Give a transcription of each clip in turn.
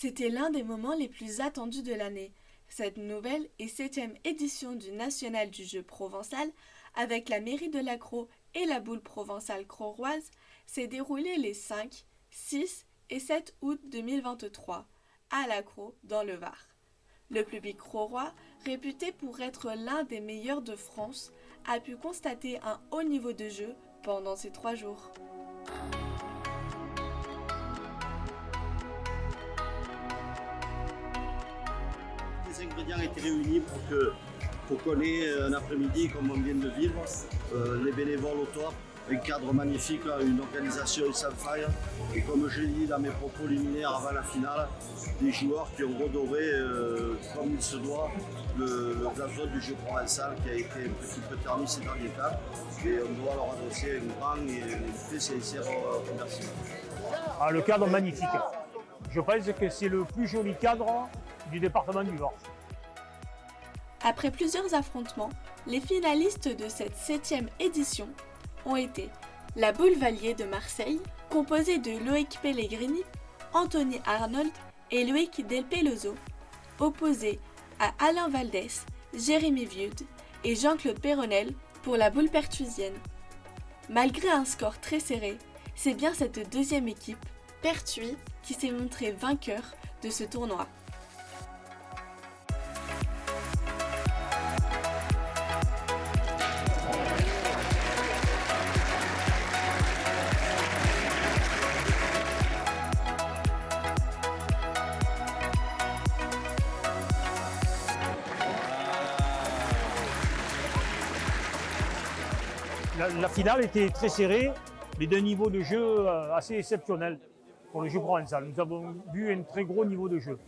C'était l'un des moments les plus attendus de l'année. Cette nouvelle et septième édition du National du jeu provençal, avec la mairie de l'Accro et la boule provençale crauroise, s'est déroulée les 5, 6 et 7 août 2023 à l'Accro dans le Var. Le public craurois, réputé pour être l'un des meilleurs de France, a pu constater un haut niveau de jeu pendant ces 3 jours. Les ingrédients étaient réunis pour qu'on ait un après-midi comme on vient de vivre. Les bénévoles autour, un cadre magnifique, une organisation sans faille. Et comme je l'ai dit dans mes propos liminaires avant la finale, des joueurs qui ont redoré comme il se doit le blason du jeu provençal qui a été un petit peu terni ces derniers temps. Et on doit leur adresser un grand et très sincère remerciement. Le cadre magnifique. Je pense que c'est le plus joli cadre du département du Var. Après plusieurs affrontements, les finalistes de cette 7e édition ont été la Boule Valier de Marseille, composée de Loïc Pellegrini, Anthony Arnold et Loïc Del Peloso, opposés à Alain Valdès, Jérémy Vieude et Jean-Claude Perronel pour la Boule pertuisienne. Malgré un score très serré, c'est bien cette deuxième équipe, Pertuis, qui s'est montrée vainqueur de ce tournoi. La finale était très serrée, mais d'un niveau de jeu assez exceptionnel pour le jeu provençal. Nous avons vu un très gros niveau de jeu.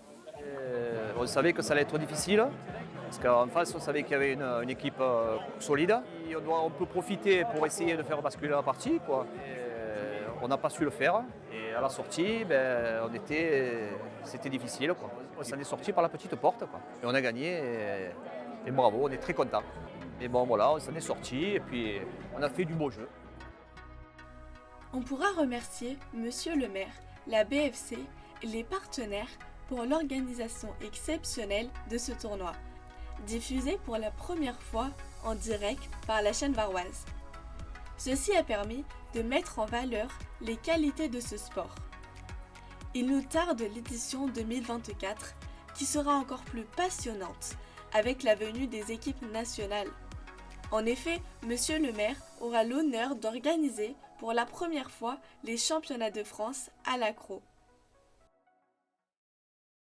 On savait que ça allait être difficile, parce qu'en face, on savait qu'il y avait une équipe solide. Et on peut profiter pour essayer de faire basculer la partie, quoi. On n'a pas su le faire. Et à la sortie, c'était difficile, quoi. On s'en est sorti par la petite porte, quoi. Et on a gagné, et bravo, on est très contents. Et bon, voilà, on s'en est sorti, et puis on a fait du beau jeu. On pourra remercier Monsieur le maire, la BFC et les partenaires pour l'organisation exceptionnelle de ce tournoi, diffusé pour la première fois en direct par la chaîne varoise. Ceci a permis de mettre en valeur les qualités de ce sport. Il nous tarde l'édition 2024 qui sera encore plus passionnante avec la venue des équipes nationales. En effet, Monsieur le maire aura l'honneur d'organiser pour la première fois les championnats de France à l'Accro.